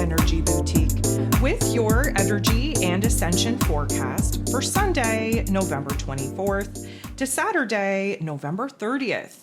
Energy Boutique with your energy and ascension forecast for Sunday, November 24th to Saturday, November 30th.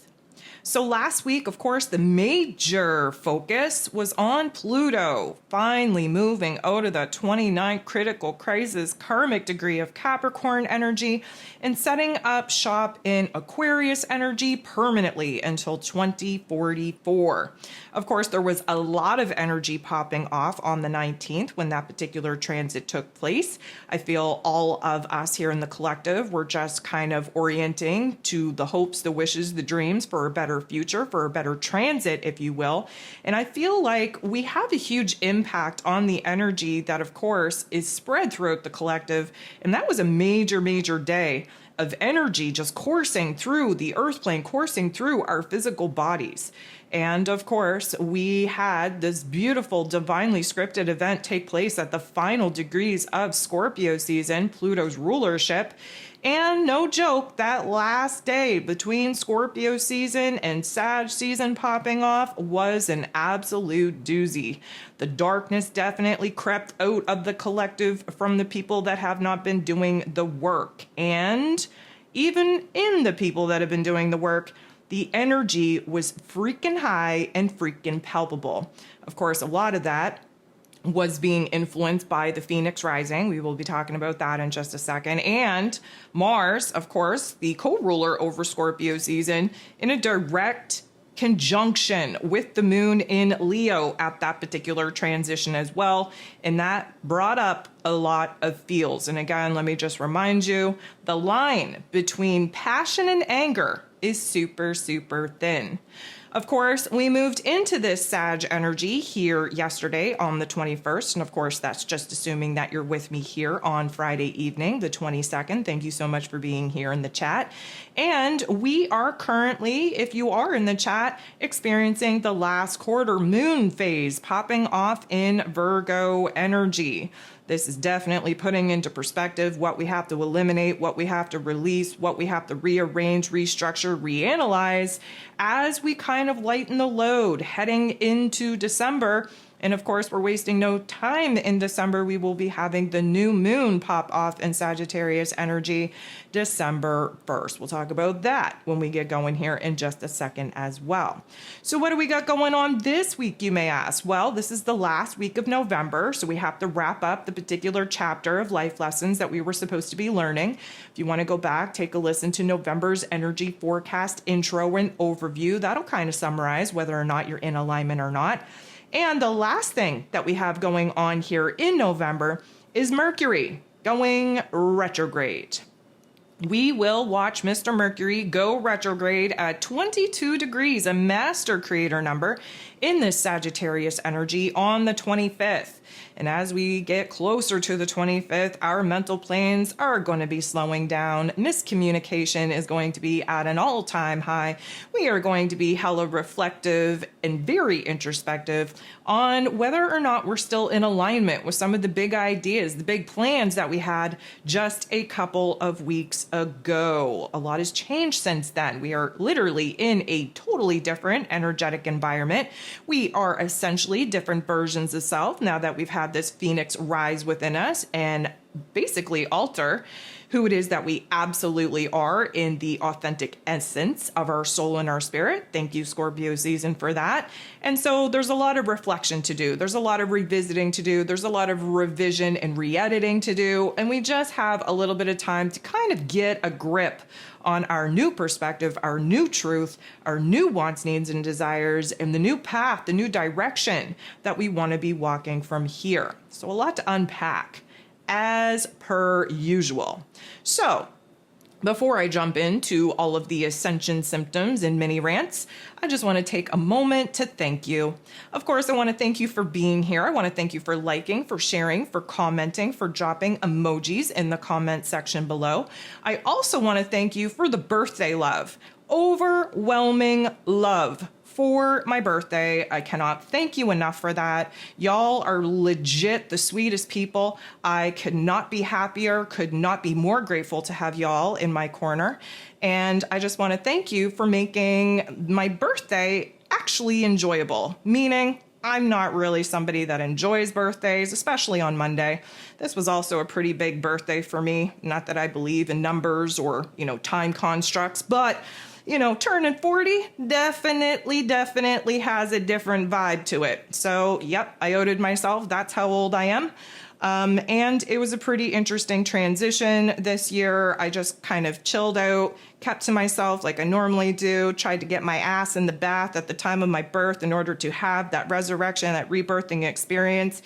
So last week, of course, the major focus was on Pluto, finally moving out of the 29th critical crisis karmic degree of Capricorn energy and setting up shop in Aquarius energy permanently until 2044. Of course, there was a lot of energy popping off on the 19th when that particular transit took place. I feel all of us here in the collective were just kind of orienting to the hopes, the wishes, the dreams for a better future, for a better transit, if you will. And I feel like we have a huge impact on the energy that, of course, is spread throughout the collective. And that was a major, major day of energy just coursing through the earth plane, coursing through our physical bodies. And of course, we had this beautiful, divinely scripted event take place at the final degrees of Scorpio season, Pluto's rulership. And no joke, that last day between Scorpio season and Sag season popping off was an absolute doozy. The darkness definitely crept out of the collective from the people that have not been doing the work. And even in the people that have been doing the work, the energy was freaking high and freaking palpable. Of course, a lot of that was being influenced by the Phoenix rising. We will be talking about that in just a second. And Mars, of course, the co-ruler over Scorpio season, in a direct conjunction with the moon in Leo at that particular transition as well. And that brought up a lot of feels. And again, let me just remind you, the line between passion and anger is super, super thin. Of course, we moved into this Sag energy here yesterday on the 21st. And of course, that's just assuming that you're with me here on Friday evening, the 22nd. Thank you so much for being here in the chat. And we are currently, if you are in the chat, experiencing the last quarter moon phase popping off in Virgo energy. This is definitely putting into perspective what we have to eliminate, what we have to release, what we have to rearrange, restructure, reanalyze as we kind of lighten the load heading into December. And of course, we're wasting no time in December. We will be having the new moon pop off in Sagittarius energy December 1st. We'll talk about that when we get going here in just a second as well. So what do we got going on this week, you may ask? Well, this is the last week of November, so we have to wrap up the particular chapter of life lessons that we were supposed to be learning. If you want to go back, take a listen to November's energy forecast intro and overview. That'll kind of summarize whether or not you're in alignment or not. And the last thing that we have going on here in November is Mercury going retrograde. We will watch Mr. Mercury go retrograde at 22 degrees, a master creator number in this Sagittarius energy on the 25th. And as we get closer to the 25th, our mental planes are going to be slowing down. Miscommunication is going to be at an all-time high. We are going to be hella reflective and very introspective on whether or not we're still in alignment with some of the big ideas, the big plans that we had just a couple of weeks ago. A lot has changed since then. We are literally in a totally different energetic environment. We are essentially different versions of self now that we've had this Phoenix rise within us and basically alter who it is that we absolutely are in the authentic essence of our soul and our spirit. Thank you, Scorpio season, for that. And so there's a lot of reflection to do. There's a lot of revisiting to do. There's a lot of revision and re-editing to do. And we just have a little bit of time to kind of get a grip on our new perspective, our new truth, our new wants, needs, and desires, and the new path, the new direction that we want to be walking from here. So a lot to unpack, as per usual. So before I jump into all of the Ascension symptoms and mini rants, I just want to take a moment to thank you. Of course, I want to thank you for being here. I want to thank you for liking, for sharing, for commenting, for dropping emojis in the comment section below. I also want to thank you for the birthday love. Overwhelming love for my birthday. I cannot thank you enough for that. Y'all are legit the sweetest people. I could not be happier, could not be more grateful to have y'all in my corner. And I just want to thank you for making my birthday actually enjoyable, meaning I'm not really somebody that enjoys birthdays, especially on Monday. This was also a pretty big birthday for me. Not that I believe in numbers or, time constructs, but, turning 40 definitely has a different vibe to it. So, yep, I outed myself. That's how old I am. And it was a pretty interesting transition this year. I just kind of chilled out, kept to myself like I normally do, tried to get my ass in the bath at the time of my birth in order to have that resurrection, that rebirthing experience.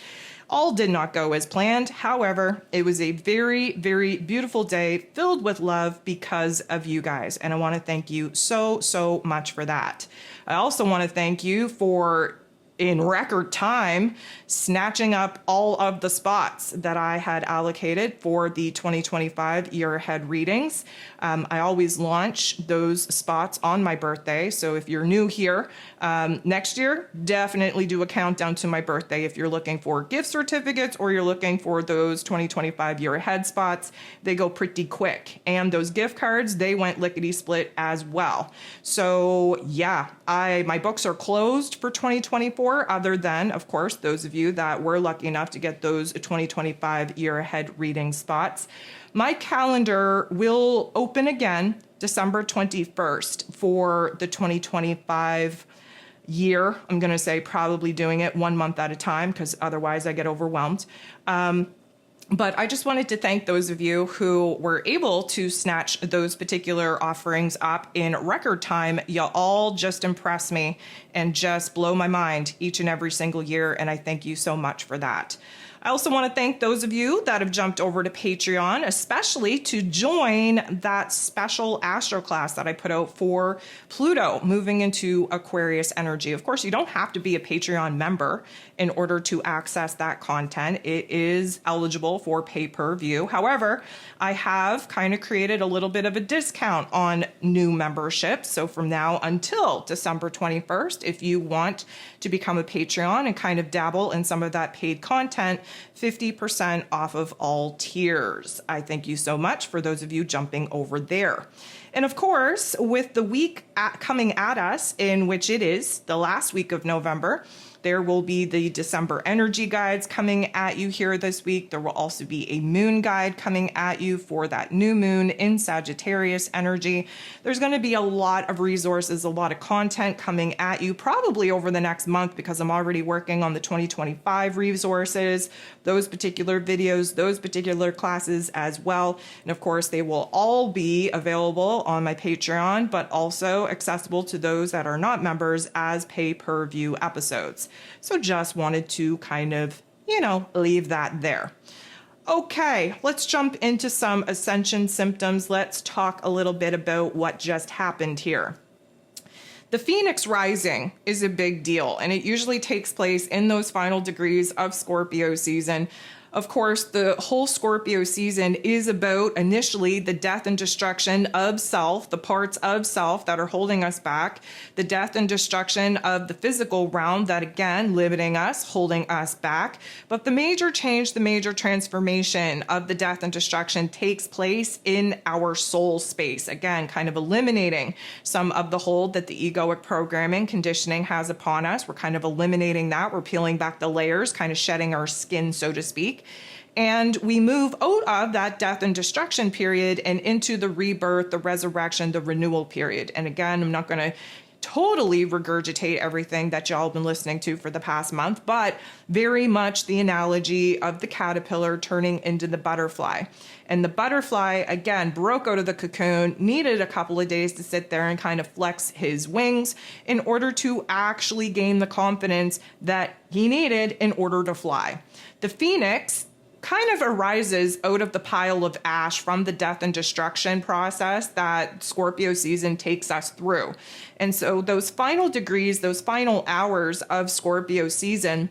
All did not go as planned. However, it was a very, very beautiful day filled with love because of you guys. And I want to thank you so much for that. I also want to thank you for, in record time, snatching up all of the spots that I had allocated for the 2025 year ahead readings. I always launch those spots on my birthday. So if you're new here, next year, definitely do a countdown to my birthday. If you're looking for gift certificates or you're looking for those 2025 year ahead spots, they go pretty quick. And those gift cards, they went lickety split as well. So yeah, my books are closed for 2024, other than, of course, those of you that were lucky enough to get those 2025 year ahead reading spots. My calendar will open again December 21st for the 2025 year. I'm going to say probably doing it 1 month at a time because otherwise I get overwhelmed. But I just wanted to thank those of you who were able to snatch those particular offerings up in record time. You all just impress me and just blow my mind each and every single year. And I thank you so much for that. I also want to thank those of you that have jumped over to Patreon, especially to join that special astro class that I put out for Pluto moving into Aquarius energy. Of course, you don't have to be a Patreon member in order to access that content. It is eligible for pay-per-view. However, I have kind of created a little bit of a discount on new memberships. So from now until December 21st, if you want to become a Patreon and kind of dabble in some of that paid content, 50% off of all tiers. I thank you so much for those of you jumping over there. And of course, with the week coming at us, in which it is the last week of November, there will be the December energy guides coming at you here this week. There will also be a moon guide coming at you for that new moon in Sagittarius energy. There's going to be a lot of resources, a lot of content coming at you probably over the next month because I'm already working on the 2025 resources, those particular videos, those particular classes as well. And of course, they will all be available on my Patreon, but also accessible to those that are not members as pay-per-view episodes. So just wanted to kind of, leave that there. Okay, let's jump into some Ascension symptoms. Let's talk a little bit about what just happened here. The Phoenix rising is a big deal, and it usually takes place in those final degrees of Scorpio season. Of course, the whole Scorpio season is about initially the death and destruction of self, the parts of self that are holding us back, the death and destruction of the physical realm that, again, limiting us, holding us back. But the major change, the major transformation of the death and destruction takes place in our soul space. Again, kind of eliminating some of the hold that the egoic programming conditioning has upon us. We're kind of eliminating that. We're peeling back the layers, kind of shedding our skin, so to speak. And we move out of that death and destruction period and into the rebirth, the resurrection, the renewal period. And again, I'm not going to totally regurgitate everything that y'all have been listening to for the past month, but very much the analogy of the caterpillar turning into the butterfly. And the butterfly, again, broke out of the cocoon, needed a couple of days to sit there and kind of flex his wings in order to actually gain the confidence that he needed in order to fly. The phoenix kind of arises out of the pile of ash from the death and destruction process that Scorpio season takes us through. And so those final degrees, those final hours of Scorpio season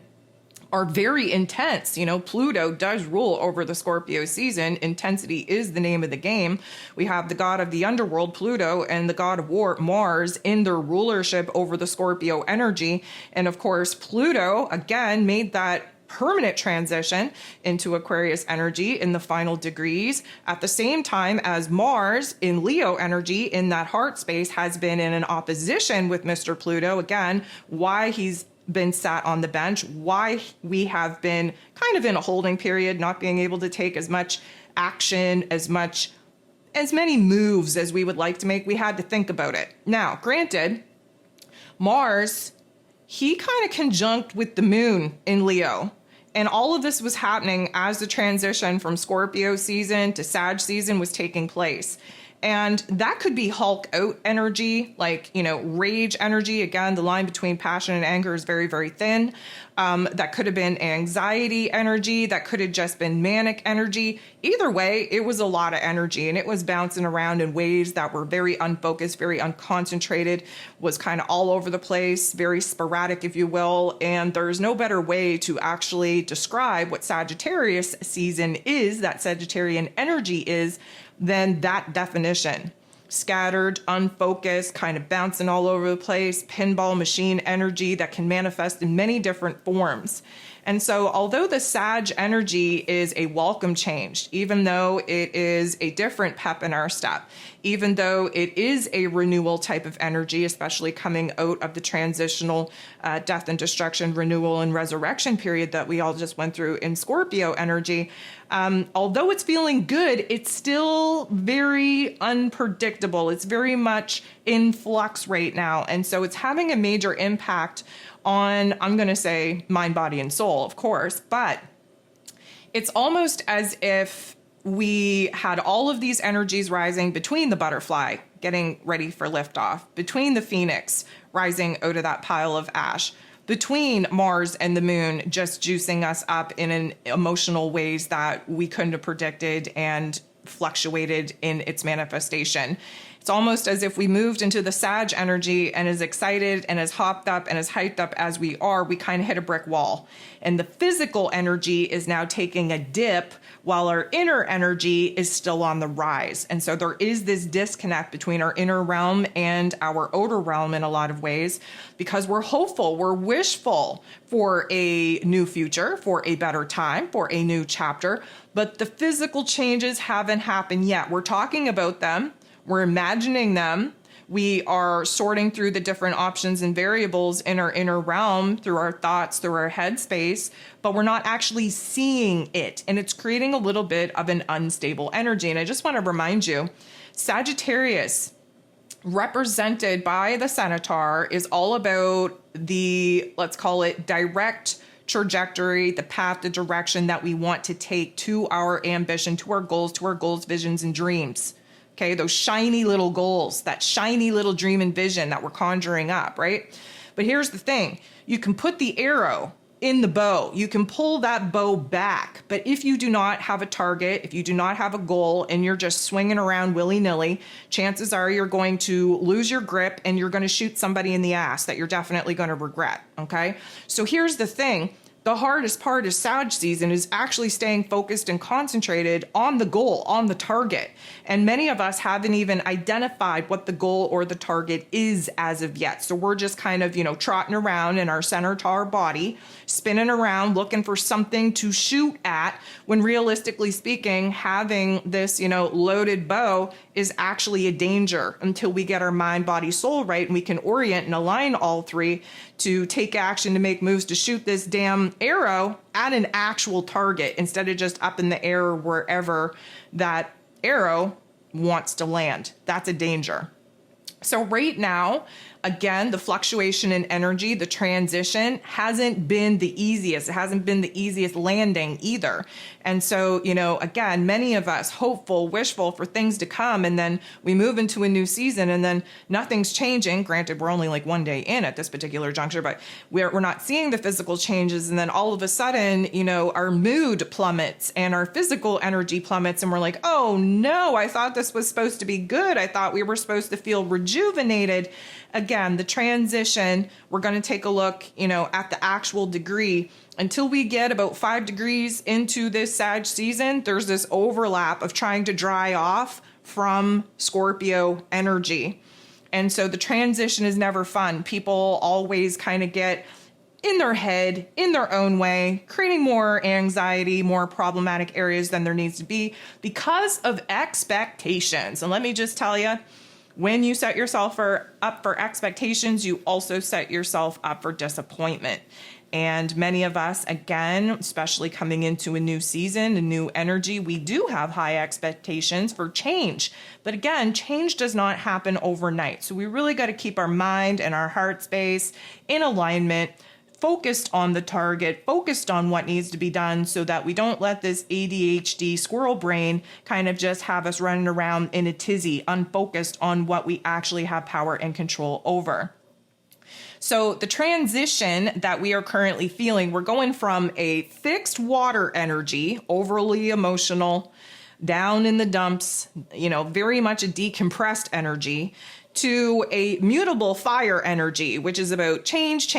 are very intense. Pluto does rule over the Scorpio season. Intensity is the name of the game. We have the god of the underworld, Pluto, and the god of war, Mars, in their rulership over the Scorpio energy. And of course, Pluto, again, made that permanent transition into Aquarius energy in the final degrees, at the same time as Mars in Leo energy in that heart space has been in an opposition with Mr. Pluto. Again, why he's been sat on the bench, why we have been kind of in a holding period, not being able to take as much action, as many moves as we would like to make. We had to think about it. Now, granted, Mars, he kind of conjunct with the moon in Leo. And all of this was happening as the transition from Scorpio season to Sag season was taking place. And that could be Hulk out energy, like, rage energy. Again, the line between passion and anger is very, very thin. That could have been anxiety energy. That could have just been manic energy. Either way, it was a lot of energy, and it was bouncing around in ways that were very unfocused, very unconcentrated, was kind of all over the place, very sporadic, if you will. And there's no better way to actually describe what Sagittarius season is, that Sagittarian energy is, than that definition. Scattered, unfocused, kind of bouncing all over the place, pinball machine energy that can manifest in many different forms. And so although the Sag energy is a welcome change, even though it is a different pep in our step, even though it is a renewal type of energy, especially coming out of the transitional death and destruction, renewal and resurrection period that we all just went through in Scorpio energy, although it's feeling good, it's still very unpredictable. It's very much in flux right now. And so it's having a major impact on, I'm going to say, mind, body, and soul, of course, but it's almost as if we had all of these energies rising between the butterfly getting ready for liftoff, between the phoenix rising out of that pile of ash, between Mars and the moon just juicing us up in an emotional ways that we couldn't have predicted and fluctuated in its manifestation. It's almost as if we moved into the Sag energy, and as excited and as hopped up and as hyped up as we are, we kind of hit a brick wall. And the physical energy is now taking a dip while our inner energy is still on the rise. And so there is this disconnect between our inner realm and our outer realm in a lot of ways, because we're hopeful, we're wishful for a new future, for a better time, for a new chapter, but the physical changes haven't happened yet. We're talking about them. We're imagining them. We are sorting through the different options and variables in our inner realm through our thoughts, through our headspace, but we're not actually seeing it. And it's creating a little bit of an unstable energy. And I just want to remind you, Sagittarius, represented by the Centaur, is all about the, let's call it, direct trajectory, the path, the direction that we want to take to our ambition, to our goals, visions, and dreams. Okay, those shiny little goals, that shiny little dream and vision that we're conjuring up, right? But here's the thing. You can put the arrow in the bow. You can pull that bow back. But if you do not have a target, if you do not have a goal, and you're just swinging around willy-nilly, chances are you're going to lose your grip and you're going to shoot somebody in the ass that you're definitely going to regret, okay? So here's the thing. The hardest part of Sag season is actually staying focused and concentrated on the goal, on the target. And many of us haven't even identified what the goal or the target is as of yet. So we're just kind of, trotting around in our centaur body, spinning around, looking for something to shoot at, when realistically speaking, having this, loaded bow is actually a danger until we get our mind, body, soul right, and we can orient and align all three to take action, to make moves, to shoot this damn arrow at an actual target instead of just up in the air wherever that arrow wants to land. That's a danger. So right now, again, the fluctuation in energy, the transition hasn't been the easiest. It hasn't been the easiest landing either. And so, again, many of us hopeful, wishful for things to come, and then we move into a new season and then nothing's changing. Granted, we're only like one day in at this particular juncture, but we're not seeing the physical changes. And then all of a sudden, our mood plummets and our physical energy plummets. And we're like, oh no, I thought this was supposed to be good. I thought we were supposed to feel rejuvenated. Again, the transition, we're going to take a look, at the actual degree. Until we get about 5 degrees into this Sag season, there's this overlap of trying to dry off from Scorpio energy. And so the transition is never fun. People always kind of get in their head, in their own way, creating more anxiety, more problematic areas than there needs to be because of expectations. And let me just tell you, When you set yourself up for expectations, you also set yourself up for disappointment. And many of us, again, especially coming into a new season, a new energy, we do have high expectations for change. But again, change does not happen overnight. So we really got to keep our mind and our heart space in alignment, focused on the target, focused on what needs to be done, so that we don't let this ADHD squirrel brain kind of just have us running around in a tizzy, unfocused on what we actually have power and control over. So the transition that we are currently feeling, we're going from a fixed water energy, overly emotional, down in the dumps, very much a decompressed energy, to a mutable fire energy, which is about change,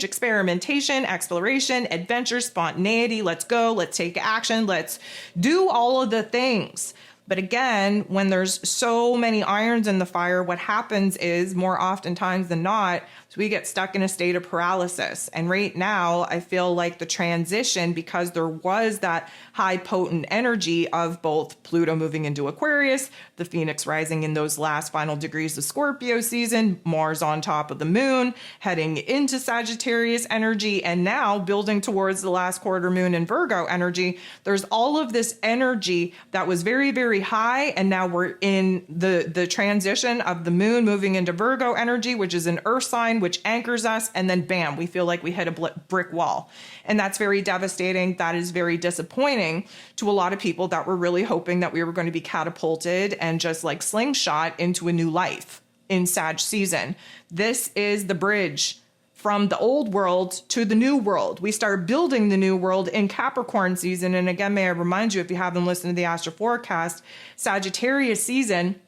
experimentation, exploration, adventure, spontaneity. Let's go, let's take action, let's do all of the things. But again, when there's so many irons in the fire, what happens is, more oftentimes than not, we get stuck in a state of paralysis. And right now, I feel like the transition, because there was that high potent energy of both Pluto moving into Aquarius, the Phoenix rising in those last final degrees of Scorpio season, Mars on top of the moon, heading into Sagittarius energy, and now building towards the last quarter moon in Virgo energy. There's all of this energy that was very, very high, and now we're in the transition of the moon moving into Virgo energy, which is an earth sign, which anchors us, and then bam, we feel like we hit a brick wall. And that's very devastating. That is very disappointing to a lot of people that were really hoping that we were going to be catapulted and just like slingshot into a new life in Sag season. This is the bridge from the old world to the new world. We start building the new world in Capricorn season. And again, may I remind you, if you haven't listened to the astro forecast, Sagittarius season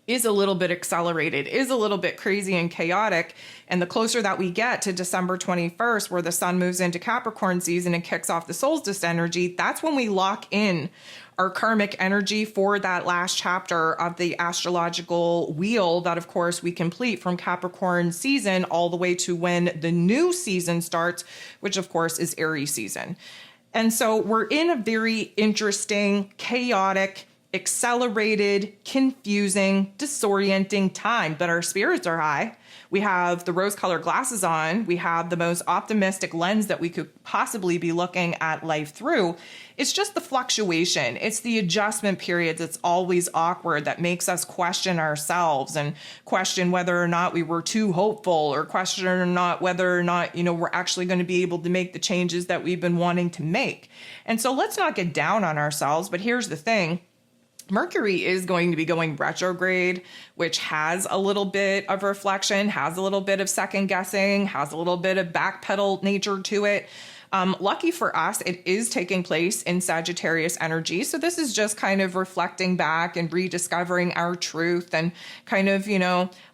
is a little bit accelerated, is a little bit crazy and chaotic. And the closer that we get to December 21st, where the sun moves into Capricorn season and kicks off the solstice energy, that's when we lock in our karmic energy for that last chapter of the astrological wheel that, of course, we complete from Capricorn season all the way to when the new season starts, which, of course, is Aries season. And so we're in a very interesting, chaotic, accelerated, confusing, disorienting time, but our spirits are high. We have the rose-colored glasses on. We have the most optimistic lens that we could possibly be looking at life through. It's just the fluctuation. It's the adjustment period that's always awkward, that makes us question ourselves and question whether or not we were too hopeful, or question or not whether or not, we're actually going to be able to make the changes that we've been wanting to make. And so let's not get down on ourselves. But here's the thing. Mercury is going to be going retrograde, which has a little bit of reflection, has a little bit of second guessing, has a little bit of backpedal nature to it. Lucky for us, it is taking place in Sagittarius energy. So this is just kind of reflecting back and rediscovering our truth and kind of,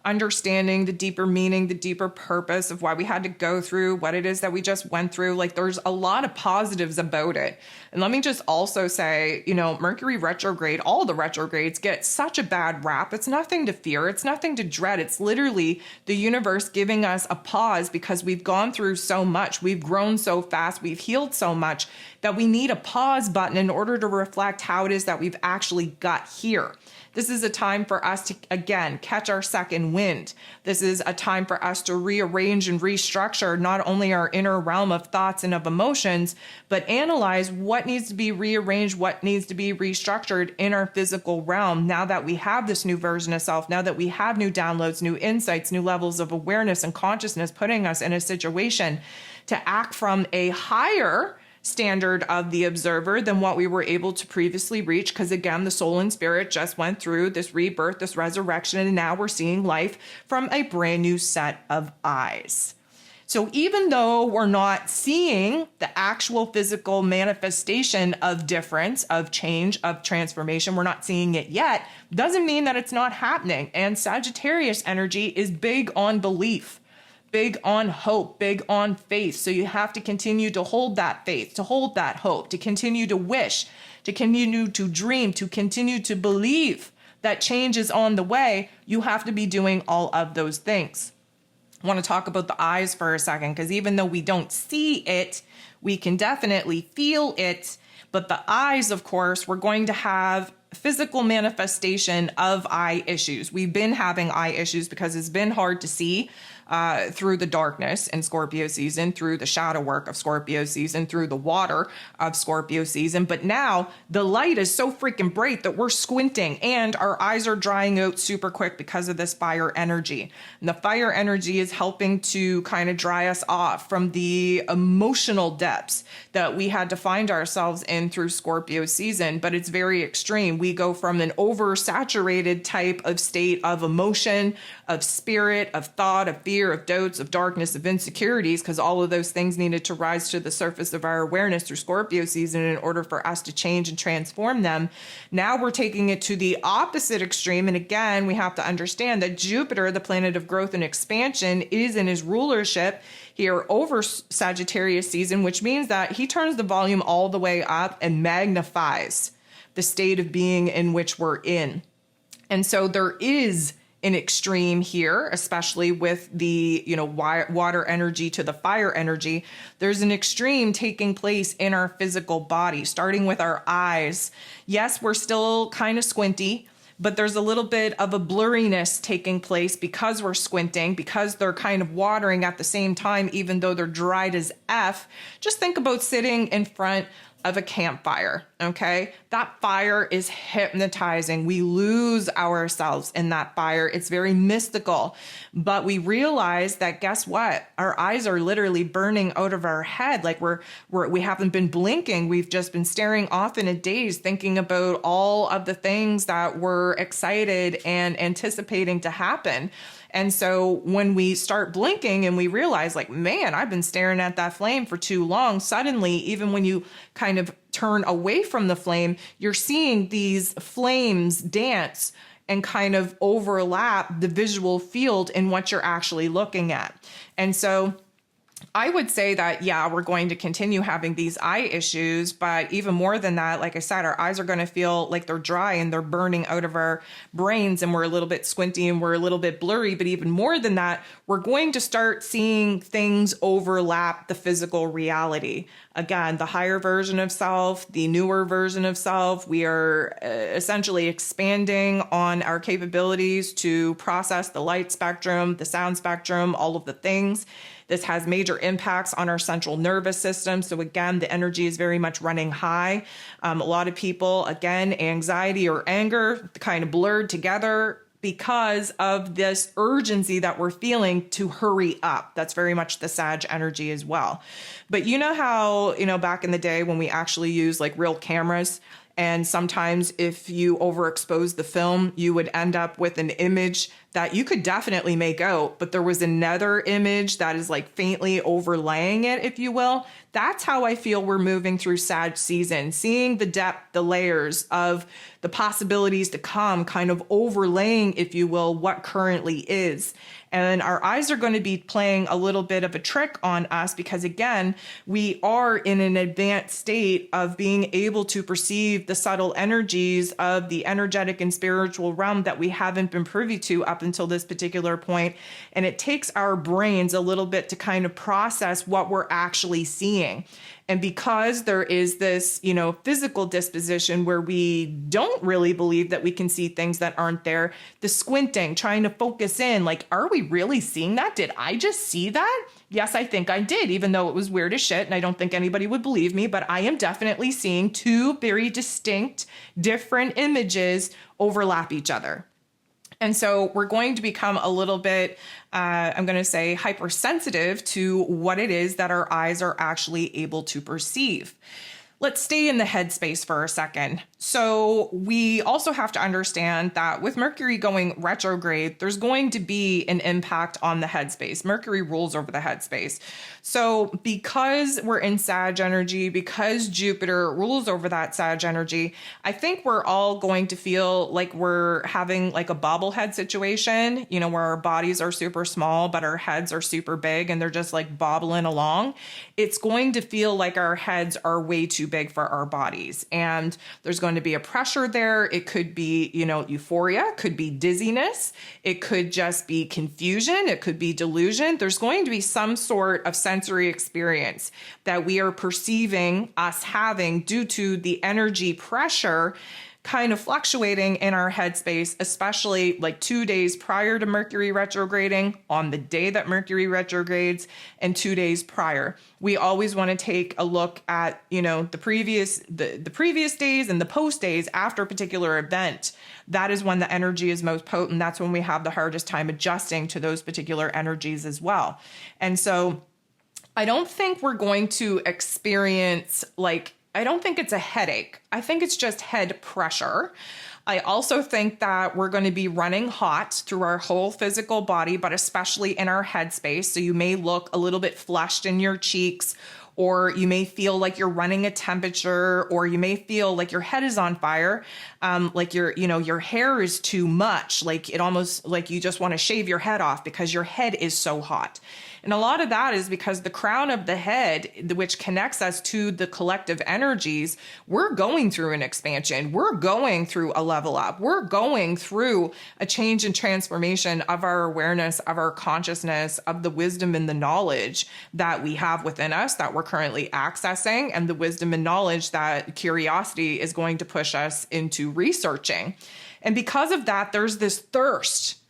understanding the deeper meaning, the deeper purpose of why we had to go through what it is that we just went through. Like, there's a lot of positives about it. And let me just also say, Mercury retrograde, all the retrogrades get such a bad rap. It's nothing to fear. It's nothing to dread. It's literally the universe giving us a pause because we've gone through so much. We've grown so fast. We've healed so much that we need a pause button in order to reflect how it is that we've actually got here. This is a time for us to, again, catch our second wind. This is a time for us to rearrange and restructure not only our inner realm of thoughts and of emotions, but analyze what needs to be rearranged, what needs to be restructured in our physical realm now that we have this new version of self, now that we have new downloads, new insights, new levels of awareness and consciousness, putting us in a situation to act from a higher standard of the observer than what we were able to previously reach. Because again, the soul and spirit just went through this rebirth, this resurrection, and now we're seeing life from a brand new set of eyes. So even though we're not seeing the actual physical manifestation of difference, of change, of transformation, we're not seeing it yet, doesn't mean that it's not happening. And Sagittarius energy is big on belief, big on hope, big on faith. So you have to continue to hold that faith, to hold that hope, to continue to wish, to continue to dream, to continue to believe that change is on the way. You have to be doing all of those things. I want to talk about the eyes for a second, because even though we don't see it, we can definitely feel it. But the eyes, of course, we're going to have physical manifestation of eye issues. We've been having eye issues because it's been hard to see through the darkness in Scorpio season, through the shadow work of Scorpio season, through the water of Scorpio season. But now the light is so freaking bright that we're squinting and our eyes are drying out super quick because of this fire energy. And the fire energy is helping to kind of dry us off from the emotional depths that we had to find ourselves in through Scorpio season. But it's very extreme. We go from an oversaturated type of state of emotion, of spirit, of thought, of fear, of doubts, of darkness, of insecurities, because all of those things needed to rise to the surface of our awareness through Scorpio season in order for us to change and transform them. Now we're taking it to the opposite extreme. And again, we have to understand that Jupiter, the planet of growth and expansion, is in his rulership here over Sagittarius season, which means that he turns the volume all the way up and magnifies the state of being in which we're in. And so there is an extreme here, especially with the, water energy to the fire energy. There's an extreme taking place in our physical body, starting with our eyes. Yes, we're still kind of squinty, but there's a little bit of a blurriness taking place because we're squinting, because they're kind of watering at the same time, even though they're dried as F. Just think about sitting in front of a campfire, okay? That fire is hypnotizing. We lose ourselves in that fire. It's very mystical, but we realize that, guess what? Our eyes are literally burning out of our head. Like we haven't been blinking. We've just been staring off in a daze, thinking about all of the things that we're excited and anticipating to happen. And so when we start blinking and we realize, like, man, I've been staring at that flame for too long, suddenly, even when you kind of turn away from the flame, you're seeing these flames dance and kind of overlap the visual field in what you're actually looking at. And so I would say that, yeah, we're going to continue having these eye issues, but even more than that, like I said, our eyes are going to feel like they're dry and they're burning out of our brains, and we're a little bit squinty and we're a little bit blurry. But even more than that, we're going to start seeing things overlap the physical reality. Again, the higher version of self, the newer version of self, we are essentially expanding on our capabilities to process the light spectrum, the sound spectrum, all of the things. This has major impacts on our central nervous system. So again, the energy is very much running high. A lot of people, again, anxiety or anger kind of blurred together because of this urgency that we're feeling to hurry up. That's very much the Sag energy as well. But you know how, back in the day when we actually used like real cameras, and sometimes if you overexpose the film, you would end up with an image that you could definitely make out, but there was another image that is like faintly overlaying it, if you will. That's how I feel we're moving through Sag season, seeing the depth, the layers of the possibilities to come, kind of overlaying, if you will, what currently is. And our eyes are going to be playing a little bit of a trick on us because, again, we are in an advanced state of being able to perceive the subtle energies of the energetic and spiritual realm that we haven't been privy to up until this particular point. And it takes our brains a little bit to kind of process what we're actually seeing. And because there is this, physical disposition where we don't really believe that we can see things that aren't there, the squinting, trying to focus in, like, are we really seeing that? Did I just see that? Yes, I think I did, even though it was weird as shit. And I don't think anybody would believe me, but I am definitely seeing two very distinct, different images overlap each other. And so we're going to become a little bit, I'm going to say, hypersensitive to what it is that our eyes are actually able to perceive. Let's stay in the headspace for a second. So we also have to understand that with Mercury going retrograde, there's going to be an impact on the headspace. Mercury rules over the headspace. So because we're in Sag energy, because Jupiter rules over that Sag energy, I think we're all going to feel like we're having like a bobblehead situation, where our bodies are super small, but our heads are super big and they're just like bobbling along. It's going to feel like our heads are way too big for our bodies. And there's going to be a pressure there. It could be, euphoria, could be dizziness. It could just be confusion. It could be delusion. There's going to be some sort of sensory experience that we are perceiving us having due to the energy pressure kind of fluctuating in our headspace, especially like 2 days prior to Mercury retrograding, on the day that Mercury retrogrades, and 2 days prior. We always want to take a look at, the previous days and the post days after a particular event. That is when the energy is most potent. That's when we have the hardest time adjusting to those particular energies as well. And so I don't think we're going to experience I don't think it's a headache. I think it's just head pressure. I also think that we're going to be running hot through our whole physical body, but especially in our headspace. So you may look a little bit flushed in your cheeks, or you may feel like you're running a temperature, or you may feel like your head is on fire, like your hair is too much, like it almost like you just want to shave your head off because your head is so hot. And a lot of that is because the crown of the head, which connects us to the collective energies, we're going through an expansion. We're going through a level up. We're going through a change and transformation of our awareness, of our consciousness, of the wisdom and the knowledge that we have within us that we're currently accessing, and the wisdom and knowledge that curiosity is going to push us into researching. And because of that, there's this thirst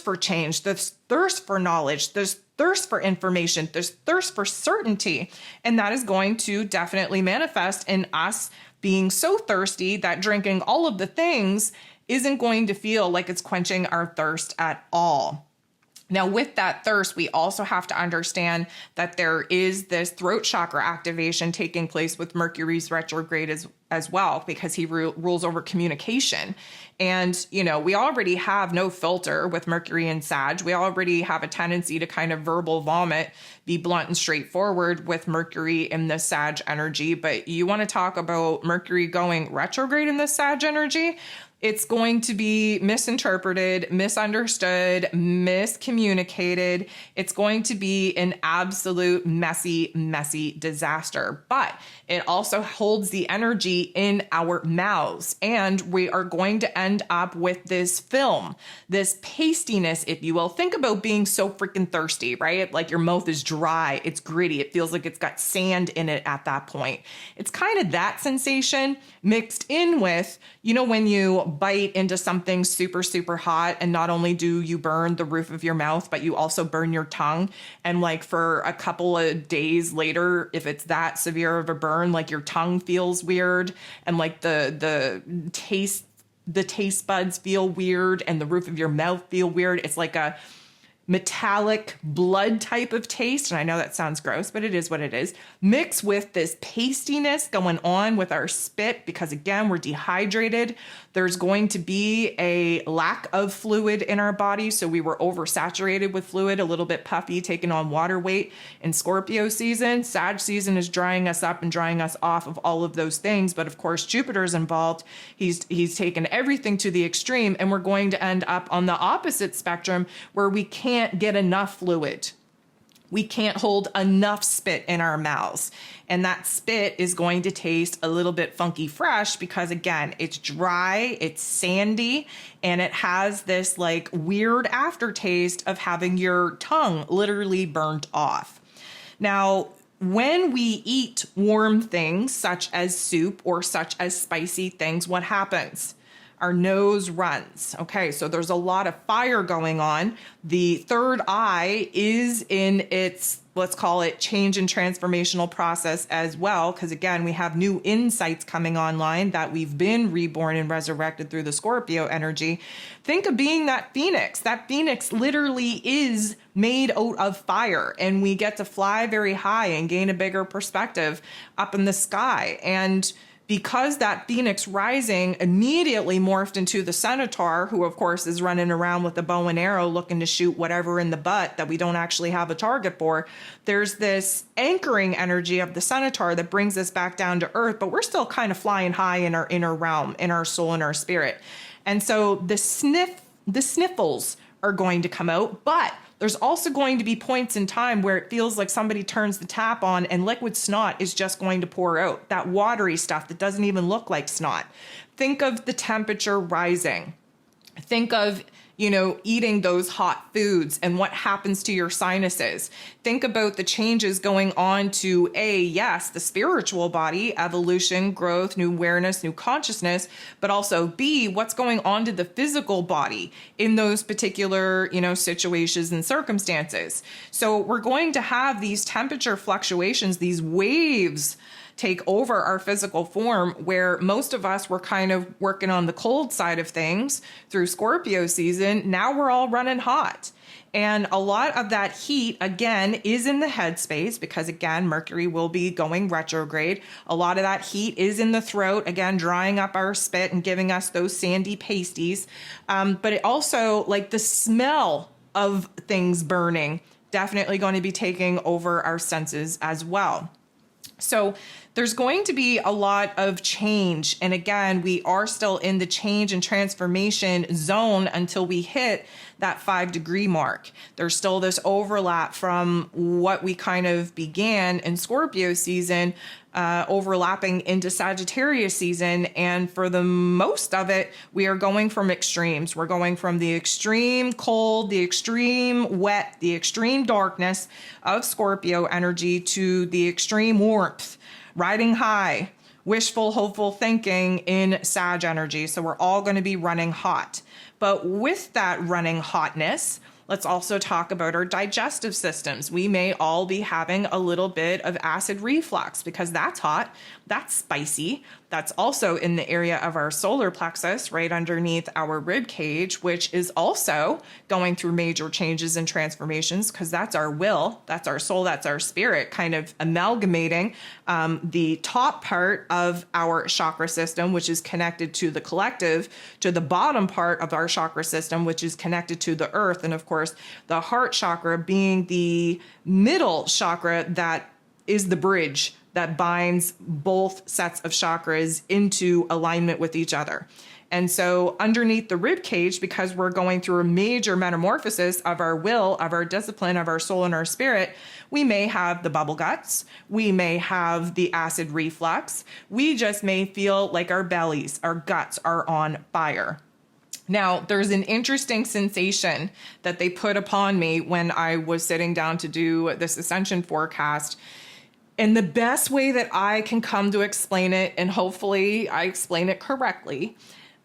for change, this thirst for knowledge, this thirst for information, this thirst for certainty. And that is going to definitely manifest in us being so thirsty that drinking all of the things isn't going to feel like it's quenching our thirst at all. Now, with that thirst, we also have to understand that there is this throat chakra activation taking place with Mercury's retrograde as well, because he rules over communication. And, we already have no filter with Mercury and Sag. We already have a tendency to kind of verbal vomit, be blunt and straightforward with Mercury in the Sag energy. But you want to talk about Mercury going retrograde in the Sag energy? It's going to be misinterpreted, misunderstood, miscommunicated. It's going to be an absolute messy disaster. But it also holds the energy in our mouths. And we are going to end up with this film, this pastiness, if you will. Think about being so freaking thirsty, right? Like your mouth is dry, it's gritty. It feels like it's got sand in it at that point. It's kind of that sensation mixed in with, when you bite into something super, super hot, and not only do you burn the roof of your mouth, but you also burn your tongue. And like for a couple of days later, if it's that severe of a burn, like your tongue feels weird, and like the taste buds feel weird, and the roof of your mouth feel weird. It's like a metallic blood type of taste. And I know that sounds gross, but it is what it is. Mixed with this pastiness going on with our spit, because again, we're dehydrated. There's going to be a lack of fluid in our body. So we were oversaturated with fluid, a little bit puffy, taking on water weight in Scorpio season. Sag season is drying us up and drying us off of all of those things. But of course, Jupiter's involved. He's taken everything to the extreme, and we're going to end up on the opposite spectrum where we can't get enough fluid. We can't hold enough spit in our mouths. And that spit is going to taste a little bit funky fresh because, again, it's dry, it's sandy, and it has this like weird aftertaste of having your tongue literally burnt off. Now, when we eat warm things such as soup or such as spicy things, what happens? Our nose runs. Okay, so there's a lot of fire going on. The third eye is in its, let's call it, change and transformational process as well, because again, we have new insights coming online that we've been reborn and resurrected through the Scorpio energy. Think of being that phoenix. That phoenix literally is made out of fire, and we get to fly very high and gain a bigger perspective up in the sky. And because that phoenix rising immediately morphed into the centaur, who of course is running around with a bow and arrow looking to shoot whatever in the butt that we don't actually have a target for, there's this anchoring energy of the centaur that brings us back down to earth, but we're still kind of flying high in our inner realm, in our soul and our spirit. And so the sniffles are going to come out, but there's also going to be points in time where it feels like somebody turns the tap on and liquid snot is just going to pour out. That watery stuff that doesn't even look like snot. Think of the temperature rising. Think of eating those hot foods and what happens to your sinuses. Think about the changes going on to yes, the spiritual body, evolution, growth, new awareness, new consciousness, but also B, what's going on to the physical body in those particular, situations and circumstances. So we're going to have these temperature fluctuations, these waves take over our physical form, where most of us were kind of working on the cold side of things through Scorpio season. Now we're all running hot. And a lot of that heat, again, is in the headspace because, again, Mercury will be going retrograde. A lot of that heat is in the throat, again, drying up our spit and giving us those sandy pasties. But it also, like the smell of things burning, definitely going to be taking over our senses as well. So there's going to be a lot of change. And again, we are still in the change and transformation zone until we hit that 5-degree mark. There's still this overlap from what we kind of began in Scorpio season, overlapping into Sagittarius season. And for the most of it, we are going from extremes. We're going from the extreme cold, the extreme wet, the extreme darkness of Scorpio energy to the extreme warmth, riding high, wishful, hopeful thinking in Sag energy. So we're all going to be running hot. But with that running hotness, let's also talk about our digestive systems. We may all be having a little bit of acid reflux because that's hot, that's spicy. That's also in the area of our solar plexus, right underneath our rib cage, which is also going through major changes and transformations because that's our will, that's our soul, that's our spirit, kind of amalgamating the top part of our chakra system, which is connected to the collective, to the bottom part of our chakra system, which is connected to the earth. And of course, the heart chakra being the middle chakra that is the bridge that binds both sets of chakras into alignment with each other. And so underneath the rib cage, because we're going through a major metamorphosis of our will, of our discipline, of our soul and our spirit, we may have the bubble guts. We may have the acid reflux. We just may feel like our bellies, our guts are on fire. Now, there's an interesting sensation that they put upon me when I was sitting down to do this Ascension forecast. And the best way that I can come to explain it, and hopefully I explain it correctly,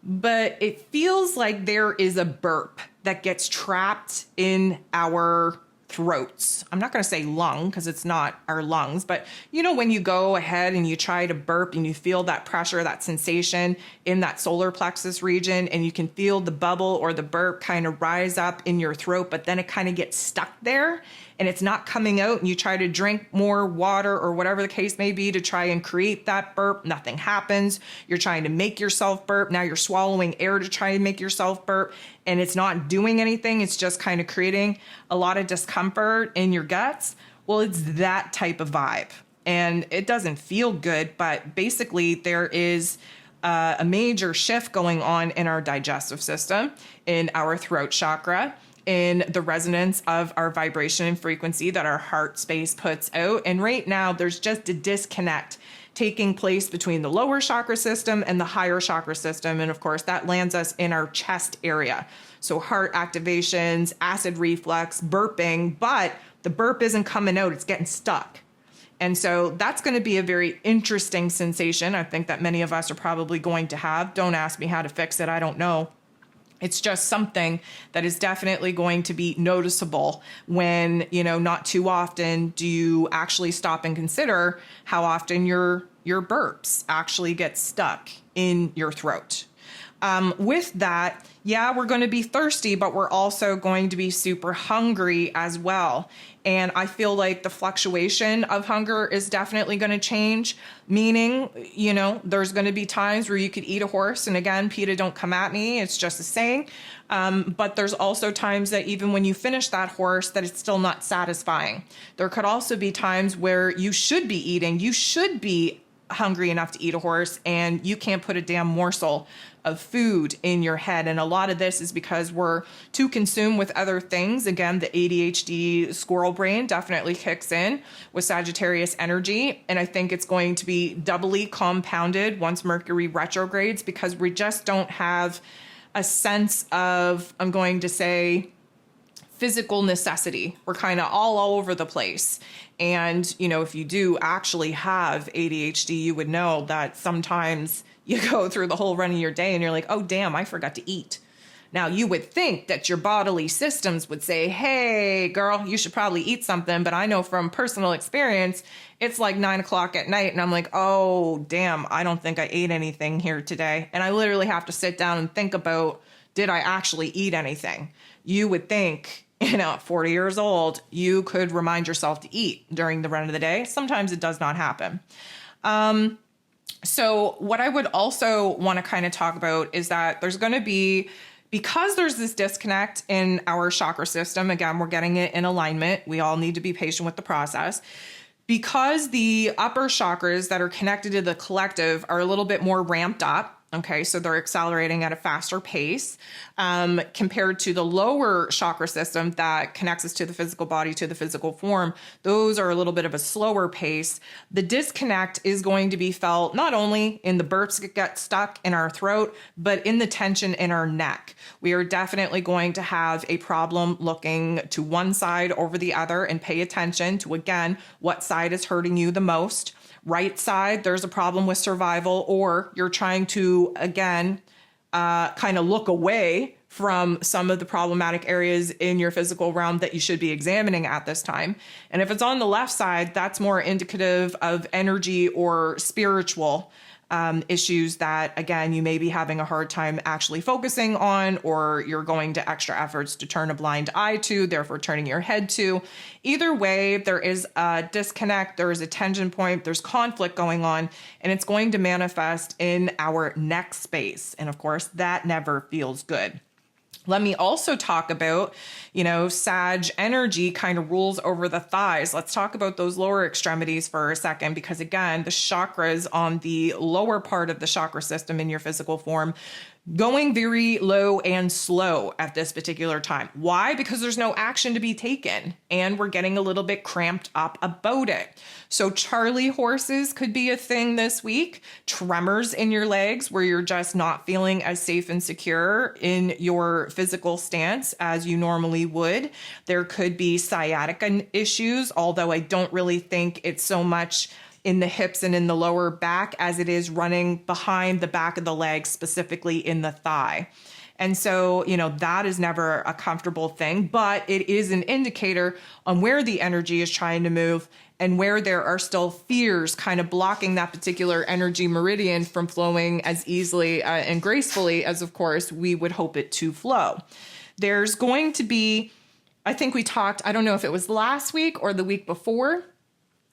but it feels like there is a burp that gets trapped in our throats. I'm not going to say lung because it's not our lungs, but when you go ahead and you try to burp and you feel that pressure, that sensation in that solar plexus region, and you can feel the bubble or the burp kind of rise up in your throat, but then it kind of gets stuck there and it's not coming out, and you try to drink more water or whatever the case may be to try and create that burp. Nothing happens. You're trying to make yourself burp. Now you're swallowing air to try and make yourself burp, and it's not doing anything. It's just kind of creating a lot of discomfort in your guts. Well, it's that type of vibe, and it doesn't feel good, but basically there is a major shift going on in our digestive system, in our throat chakra, in the resonance of our vibration and frequency that our heart space puts out. And right now there's just a disconnect taking place between the lower chakra system and the higher chakra system. And of course that lands us in our chest area. So heart activations, acid reflux, burping, but the burp isn't coming out, it's getting stuck. And so that's going to be a very interesting sensation. I think that many of us are probably going to have. Don't ask me how to fix it. I don't know. It's just something that is definitely going to be noticeable when, not too often do you actually stop and consider how often your burps actually get stuck in your throat. With that, we're going to be thirsty, but we're also going to be super hungry as well. And I feel like the fluctuation of hunger is definitely going to change, meaning, there's going to be times where you could eat a horse. And again, PETA, don't come at me. It's just a saying. But there's also times that even when you finish that horse, that it's still not satisfying. There could also be times where you should be eating, you should be hungry enough to eat a horse, and you can't put a damn morsel of food in your head. And a lot of this is because we're too consumed with other things. Again, the ADHD squirrel brain definitely kicks in with Sagittarius energy. And I think it's going to be doubly compounded once Mercury retrogrades, because we just don't have a sense of, I'm going to say, physical necessity. We're kind of all over the place. And, if you do actually have ADHD, you would know that sometimes you go through the whole run of your day and you're like, oh, damn, I forgot to eat. Now, you would think that your bodily systems would say, hey, girl, you should probably eat something. But I know from personal experience, it's like 9 o'clock at night and I'm like, oh, damn, I don't think I ate anything here today. And I literally have to sit down and think about, did I actually eat anything? You would think, at 40 years old, you could remind yourself to eat during the run of the day. Sometimes it does not happen. So what I would also want to kind of talk about is that there's going to be, because there's this disconnect in our chakra system, again, we're getting it in alignment. We all need to be patient with the process. Because the upper chakras that are connected to the collective are a little bit more ramped up, okay, so they're accelerating at a faster pace compared to the lower chakra system that connects us to the physical body, to the physical form. Those are a little bit of a slower pace. The disconnect is going to be felt not only in the burps that get stuck in our throat, but in the tension in our neck. We are definitely going to have a problem looking to one side over the other and pay attention to, again, what side is hurting you the most. Right side, there's a problem with survival, or you're trying to, again, kind of look away from some of the problematic areas in your physical realm that you should be examining at this time. And if it's on the left side, that's more indicative of energy or spiritual issues that, again, you may be having a hard time actually focusing on, or you're going to extra efforts to turn a blind eye to, therefore turning your head to. Either way, there is a disconnect, there is a tension point, there's conflict going on, and it's going to manifest in our neck space. And of course, that never feels good. Let me also talk about, Sag energy kind of rules over the thighs. Let's talk about those lower extremities for a second, because again, the chakras on the lower part of the chakra system in your physical form going very low and slow at this particular time. Why? Because there's no action to be taken and we're getting a little bit cramped up about it. So Charlie horses could be a thing this week. Tremors in your legs where you're just not feeling as safe and secure in your physical stance as you normally would. There could be sciatica issues, although I don't really think it's so much in the hips and in the lower back as it is running behind the back of the leg, specifically in the thigh. And so, that is never a comfortable thing, but it is an indicator on where the energy is trying to move and where there are still fears kind of blocking that particular energy meridian from flowing as easily and gracefully as, of course, we would hope it to flow. There's going to be, I think we talked, I don't know if it was last week or the week before,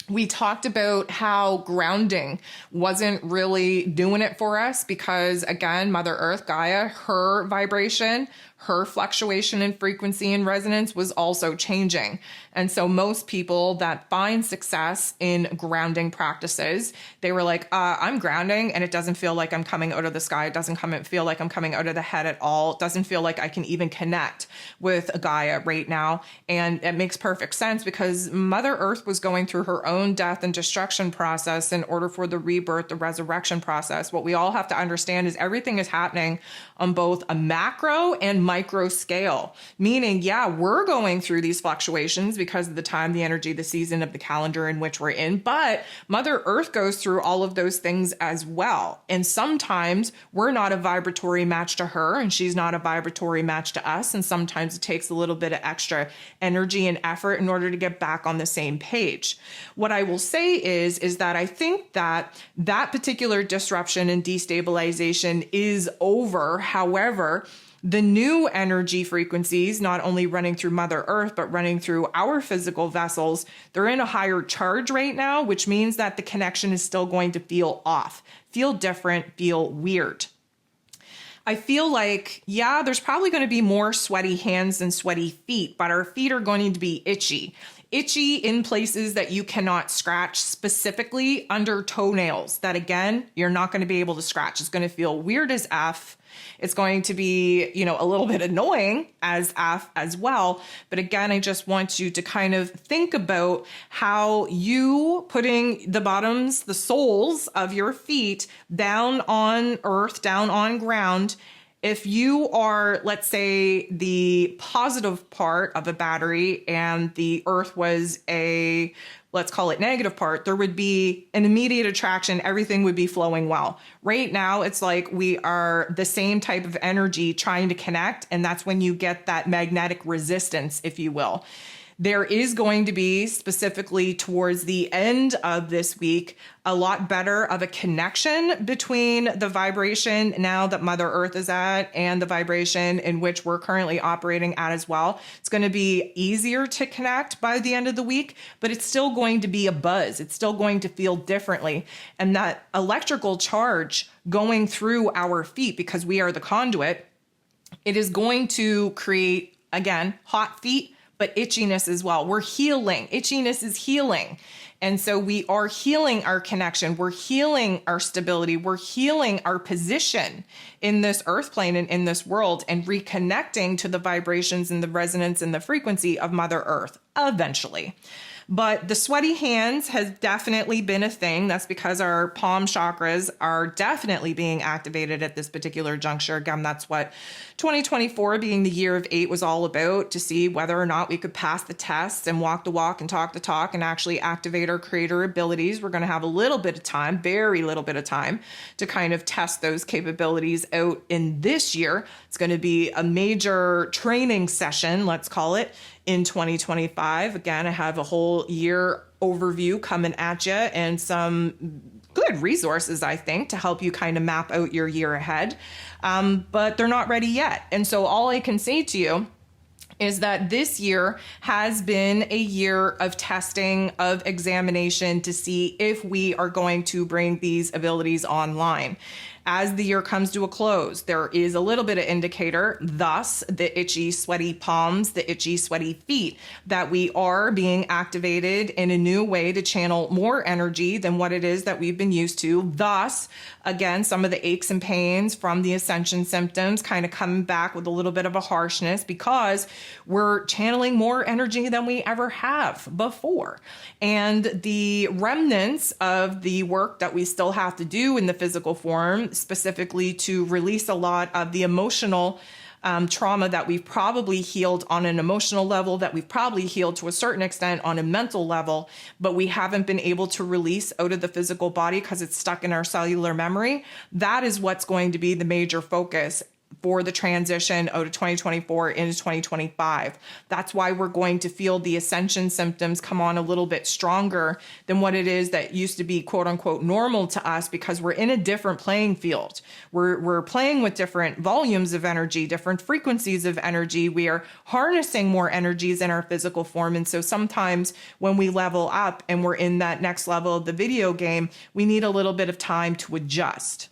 we talked about how grounding wasn't really doing it for us because, again, Mother Earth, Gaia, her vibration, her fluctuation in frequency and resonance was also changing. And so most people that find success in grounding practices, they were like, I'm grounding and it doesn't feel like I'm coming out of the sky. It doesn't feel like I'm coming out of the head at all. It doesn't feel like I can even connect with Gaia right now. And it makes perfect sense because Mother Earth was going through her own death and destruction process in order for the rebirth, the resurrection process. What we all have to understand is everything is happening on both a macro and micro scale, meaning, we're going through these fluctuations because of the time, the energy, the season of the calendar in which we're in, but Mother Earth goes through all of those things as well. And sometimes we're not a vibratory match to her and she's not a vibratory match to us. And sometimes it takes a little bit of extra energy and effort in order to get back on the same page. What I will say is that I think that particular disruption and destabilization is over. However, the new energy frequencies, not only running through Mother Earth, but running through our physical vessels, they're in a higher charge right now, which means that the connection is still going to feel off, feel different, feel weird. I feel like, there's probably going to be more sweaty hands than sweaty feet, but our feet are going to be itchy. Itchy in places that you cannot scratch, specifically under toenails that, again, you're not going to be able to scratch. It's going to feel weird as F. It's going to be, a little bit annoying as F as well. But again, I just want you to kind of think about how you putting the bottoms, the soles of your feet down on earth, down on ground, If you are, let's say, the positive part of a battery and the earth was a, let's call it negative part, there would be an immediate attraction. Everything would be flowing well. Right now, it's like we are the same type of energy trying to connect. And that's when you get that magnetic resistance, if you will. There is going to be, specifically towards the end of this week, a lot better of a connection between the vibration now that Mother Earth is at and the vibration in which we're currently operating at as well. It's going to be easier to connect by the end of the week, but it's still going to be a buzz. It's still going to feel differently. And that electrical charge going through our feet, because we are the conduit, it is going to create, again, hot feet, but itchiness as well. We're healing. Itchiness is healing. And so we are healing our connection. We're healing our stability. We're healing our position in this earth plane and in this world, and reconnecting to the vibrations and the resonance and the frequency of Mother Earth eventually. But the sweaty hands has definitely been a thing. That's because our palm chakras are definitely being activated at this particular juncture. Again, that's what 2024, being the year of 8, was all about, to see whether or not we could pass the tests and walk the walk and talk the talk and actually activate our creator abilities. We're going to have a little bit of time, very little bit of time, to kind of test those capabilities out in this year. It's going to be a major training session, let's call it, in 2025. Again, I have a whole year overview coming at you and some good resources, I think, to help you kind of map out your year ahead. But they're not ready yet. And so all I can say to you is that this year has been a year of testing, of examination, to see if we are going to bring these abilities online. As the year comes to a close, there is a little bit of indicator, thus the itchy, sweaty palms, the itchy, sweaty feet, that we are being activated in a new way to channel more energy than what it is that we've been used to. Thus, again, some of the aches and pains from the Ascension symptoms kind of coming back with a little bit of a harshness, because we're channeling more energy than we ever have before. And the remnants of the work that we still have to do in the physical form, specifically to release a lot of the emotional trauma that we've probably healed on an emotional level, that we've probably healed to a certain extent on a mental level, but we haven't been able to release out of the physical body because it's stuck in our cellular memory. That is what's going to be the major focus for the transition out of 2024 into 2025. That's why we're going to feel the Ascension symptoms come on a little bit stronger than what it is that used to be quote unquote normal to us, because we're in a different playing field. We're playing with different volumes of energy, different frequencies of energy. We are harnessing more energies in our physical form. And so sometimes when we level up and we're in that next level of the video game, we need a little bit of time to adjust.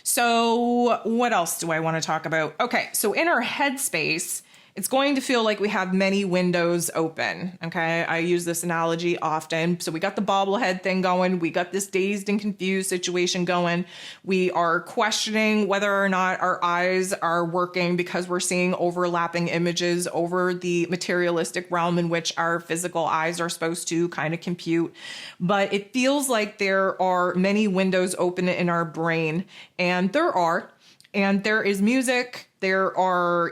So what else do I want to talk about? Okay, so in our headspace, it's going to feel like we have many windows open. Okay, I use this analogy often. So we got the bobblehead thing going. We got this dazed and confused situation going. We are questioning whether or not our eyes are working because we're seeing overlapping images over the materialistic realm in which our physical eyes are supposed to kind of compute. But it feels like there are many windows open in our brain, and there are. And there is music, there are,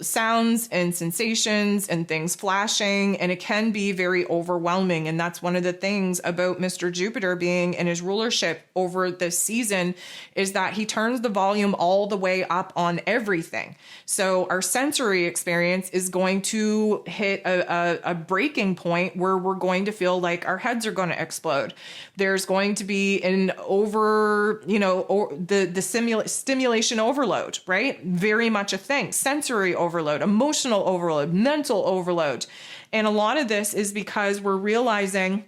sounds and sensations and things flashing, and it can be very overwhelming. And that's one of the things about Mr. Jupiter being in his rulership over this season, is that he turns the volume all the way up on everything. So our sensory experience is going to hit a breaking point where we're going to feel like our heads are going to explode. There's going to be an the stimulation overload, right? Very much a thing. Sensory overload, emotional overload, mental overload. And a lot of this is because we're realizing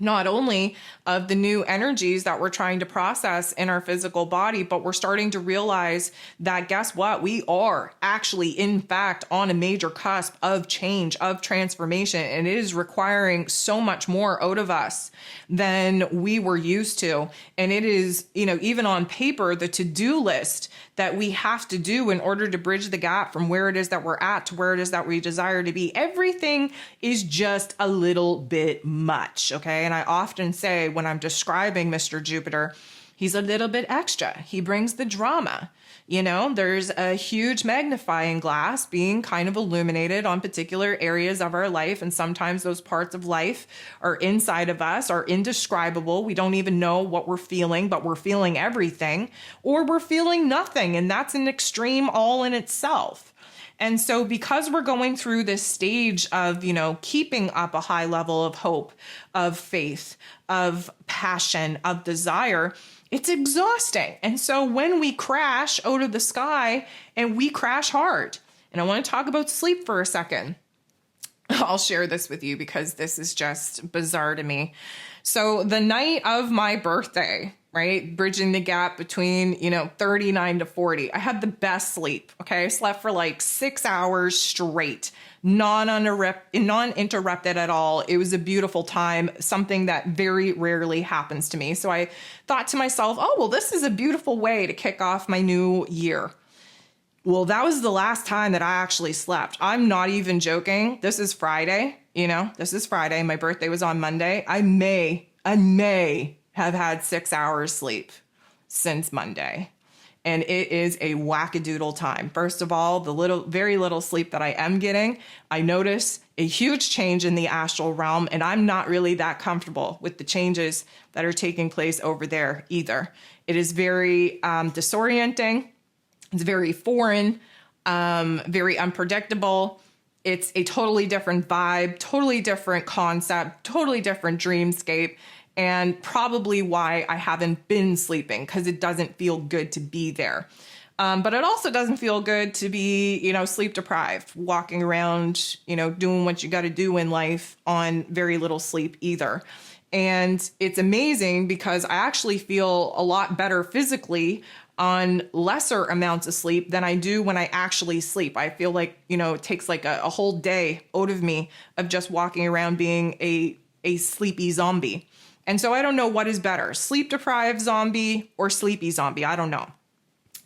not only of the new energies that we're trying to process in our physical body, but we're starting to realize that, guess what? We are actually, in fact, on a major cusp of change, of transformation, and it is requiring so much more out of us than we were used to. And it is, even on paper, the to-do list that we have to do in order to bridge the gap from where it is that we're at to where it is that we desire to be. Everything is just a little bit much, okay? And I often say when I'm describing Mr. Jupiter, he's a little bit extra. He brings the drama. There's a huge magnifying glass being kind of illuminated on particular areas of our life. And sometimes those parts of life are inside of us, are indescribable. We don't even know what we're feeling, but we're feeling everything, or we're feeling nothing. And that's an extreme all in itself. And so because we're going through this stage of, keeping up a high level of hope, of faith, of passion, of desire, it's exhausting. And so when we crash out of the sky, and we crash hard, and I want to talk about sleep for a second. I'll share this with you because this is just bizarre to me. So the night of my birthday, right, bridging the gap between, 39 to 40, I had the best sleep. Okay. I slept for like 6 hours straight, non-interrupted at all. It was a beautiful time, something that very rarely happens to me. So I thought to myself, oh, well, this is a beautiful way to kick off my new year. Well, that was the last time that I actually slept. I'm not even joking. This is Friday, this is Friday. My birthday was on Monday. I may have had 6 hours sleep since Monday. And it is a wackadoodle time. First of all, the very little sleep that I am getting, I notice a huge change in the astral realm, and I'm not really that comfortable with the changes that are taking place over there either. It is very disorienting. It's very foreign, very unpredictable. It's a totally different vibe, totally different concept, totally different dreamscape. And probably why I haven't been sleeping, because it doesn't feel good to be there. But it also doesn't feel good to be, sleep deprived, walking around, doing what you got to do in life on very little sleep either. And it's amazing because I actually feel a lot better physically on lesser amounts of sleep than I do when I actually sleep. I feel like, it takes like a whole day out of me of just walking around being a sleepy zombie. And so I don't know what is better, sleep deprived zombie or sleepy zombie. I don't know.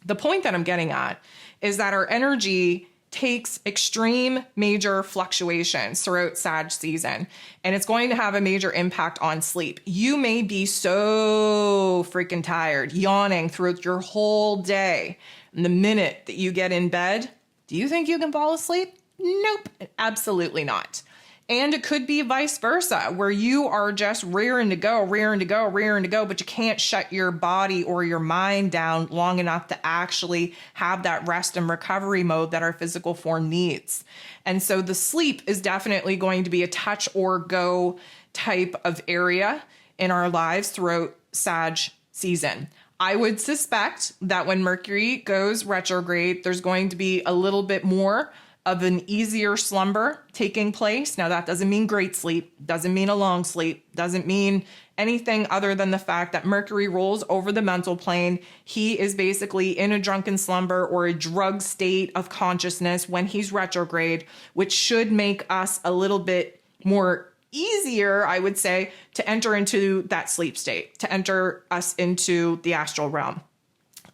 The point that I'm getting at is that our energy takes extreme major fluctuations throughout Sag season, and it's going to have a major impact on sleep. You may be so freaking tired, yawning throughout your whole day. And the minute that you get in bed, do you think you can fall asleep? Nope, absolutely not. And it could be vice versa, where you are just rearing to go, but you can't shut your body or your mind down long enough to actually have that rest and recovery mode that our physical form needs. And so the sleep is definitely going to be a touch or go type of area in our lives throughout Sag season. I would suspect that when Mercury goes retrograde, there's going to be a little bit more of an easier slumber taking place. Now, that doesn't mean great sleep, doesn't mean a long sleep, doesn't mean anything other than the fact that Mercury rolls over the mental plane. He is basically in a drunken slumber or a drug state of consciousness when he's retrograde, which should make us a little bit more easier, I would say, to enter into that sleep state, to enter us into the astral realm.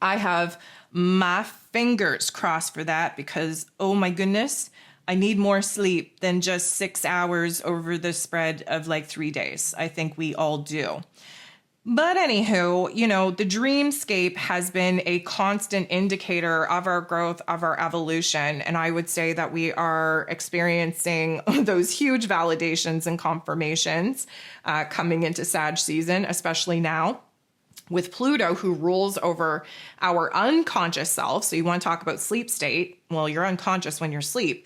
I have my fingers crossed for that because, oh my goodness, I need more sleep than just 6 hours over the spread of like 3 days. I think we all do. But anywho, the dreamscape has been a constant indicator of our growth, of our evolution. And I would say that we are experiencing those huge validations and confirmations coming into Sag season, especially now, with Pluto, who rules over our unconscious self. So you want to talk about sleep state. Well, you're unconscious when you're asleep.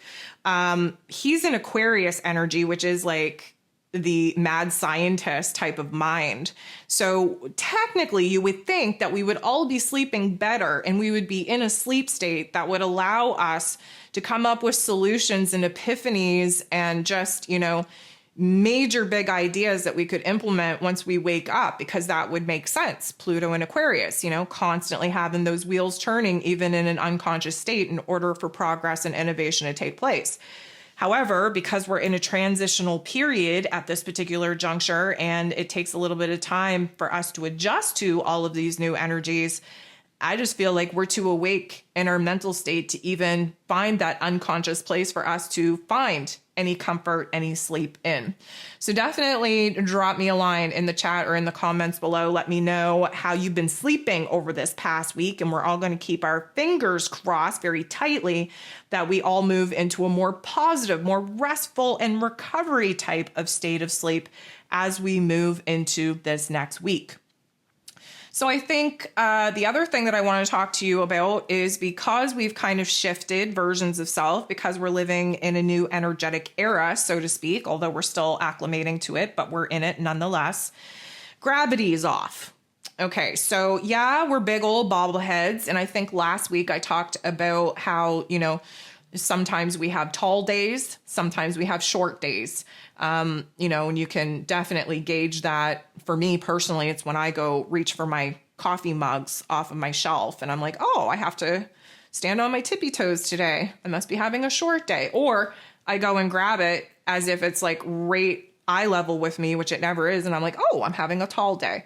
He's in Aquarius energy, which is like the mad scientist type of mind. So technically you would think that we would all be sleeping better and we would be in a sleep state that would allow us to come up with solutions and epiphanies and just, major big ideas that we could implement once we wake up, because that would make sense. Pluto and Aquarius, constantly having those wheels turning even in an unconscious state in order for progress and innovation to take place. However, because we're in a transitional period at this particular juncture, and it takes a little bit of time for us to adjust to all of these new energies, I just feel like we're too awake in our mental state to even find that unconscious place for us to find any comfort, any sleep in. So definitely drop me a line in the chat or in the comments below. Let me know how you've been sleeping over this past week. And we're all going to keep our fingers crossed very tightly that we all move into a more positive, more restful and recovery type of state of sleep as we move into this next week. So I think the other thing that I want to talk to you about is because we've kind of shifted versions of self, because we're living in a new energetic era, so to speak, although we're still acclimating to it, but we're in it nonetheless. Gravity is off. Okay, so yeah, we're big old bobbleheads. And I think last week I talked about how, sometimes we have tall days, sometimes we have short days. And you can definitely gauge that. For me personally, it's when I go reach for my coffee mugs off of my shelf and I'm like, oh, I have to stand on my tippy toes today. I must be having a short day. Or I go and grab it as if it's like right eye level with me, which it never is. And I'm like, oh, I'm having a tall day.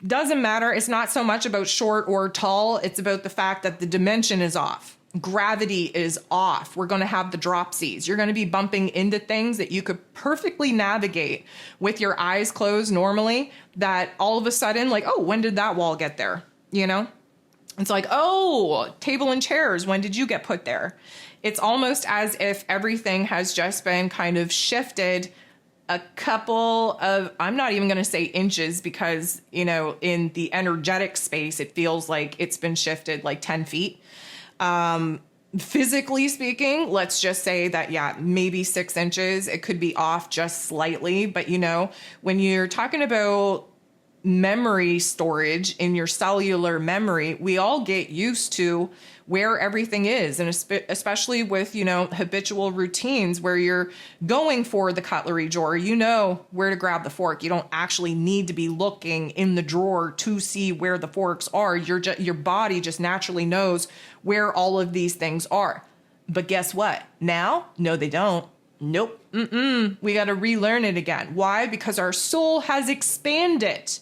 Doesn't matter. It's not so much about short or tall. It's about the fact that the dimension is off. Gravity is off. We're going to have the dropsies. You're going to be bumping into things that you could perfectly navigate with your eyes closed normally, that all of a sudden, like, oh, when did that wall get there? It's like, oh, table and chairs. When did you get put there? It's almost as if everything has just been kind of shifted a couple of, I'm not even going to say inches, because, in the energetic space, it feels like it's been shifted like 10 feet. Physically speaking, let's just say that, yeah, maybe 6 inches, it could be off just slightly. But, when you're talking about memory storage in your cellular memory, we all get used to where everything is. And especially with, habitual routines where you're going for the cutlery drawer, where to grab the fork. You don't actually need to be looking in the drawer to see where the forks are. Your body just naturally knows where all of these things are. But guess what? Now, no, they don't. Nope. We got to relearn it again. Why? Because our soul has expanded.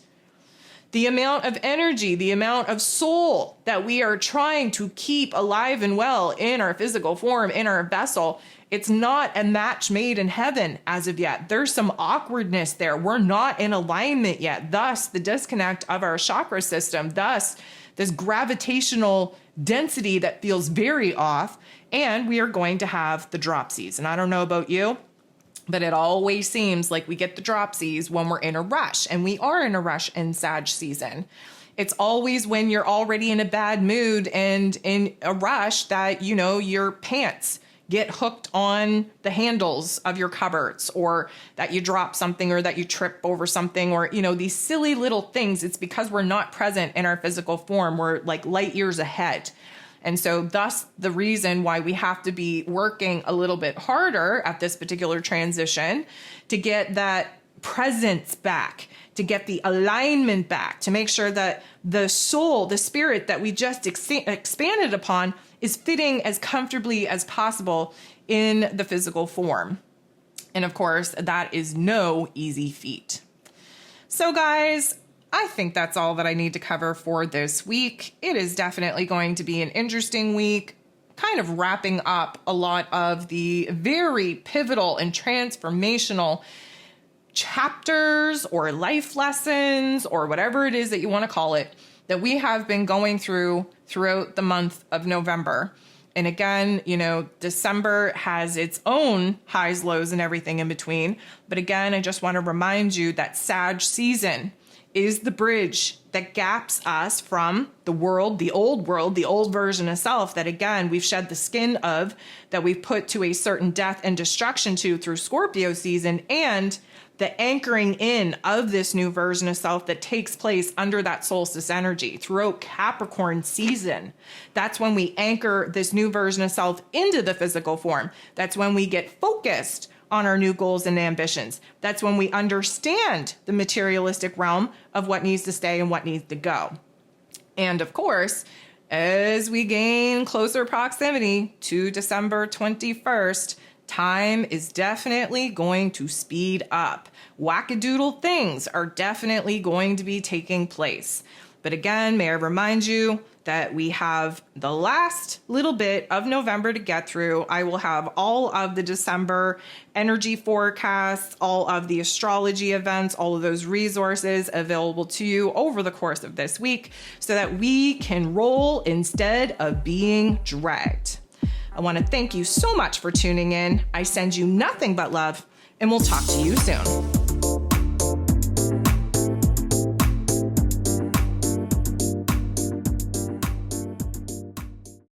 The amount of energy, the amount of soul that we are trying to keep alive and well in our physical form, in our vessel, it's not a match made in heaven as of yet. There's some awkwardness there. We're not in alignment yet. Thus, the disconnect of our chakra system. Thus, this gravitational density that feels very off. And we are going to have the dropsies. And I don't know about you, but it always seems like we get the dropsies when we're in a rush, and we are in a rush in Sag season. It's always when you're already in a bad mood and in a rush that, your pants get hooked on the handles of your cupboards, or that you drop something, or that you trip over something, or, these silly little things. It's because we're not present in our physical form. We're like light years ahead. And so thus the reason why we have to be working a little bit harder at this particular transition to get that presence back, to get the alignment back, to make sure that the soul, the spirit that we just expanded upon is fitting as comfortably as possible in the physical form. And of course, that is no easy feat. So guys, I think that's all that I need to cover for this week. It is definitely going to be an interesting week, kind of wrapping up a lot of the very pivotal and transformational chapters or life lessons or whatever it is that you want to call it that we have been going throughout the month of November. And again, December has its own highs, lows, and everything in between. But again, I just want to remind you that Sag season is the bridge that gaps us from the world, the old version of self that, again, we've shed the skin of, that we've put to a certain death and destruction to through Scorpio season, and the anchoring in of this new version of self that takes place under that solstice energy throughout Capricorn season. That's when we anchor this new version of self into the physical form. That's when we get focused on our new goals and ambitions. That's when we understand the materialistic realm of what needs to stay and what needs to go. And of course, as we gain closer proximity to December 21st, time is definitely going to speed up. Wackadoodle things are definitely going to be taking place. But again, may I remind you, that we have the last little bit of November to get through. I will have all of the December energy forecasts, all of the astrology events, all of those resources available to you over the course of this week so that we can roll instead of being dragged. I want to thank you so much for tuning in. I send you nothing but love, and we'll talk to you soon.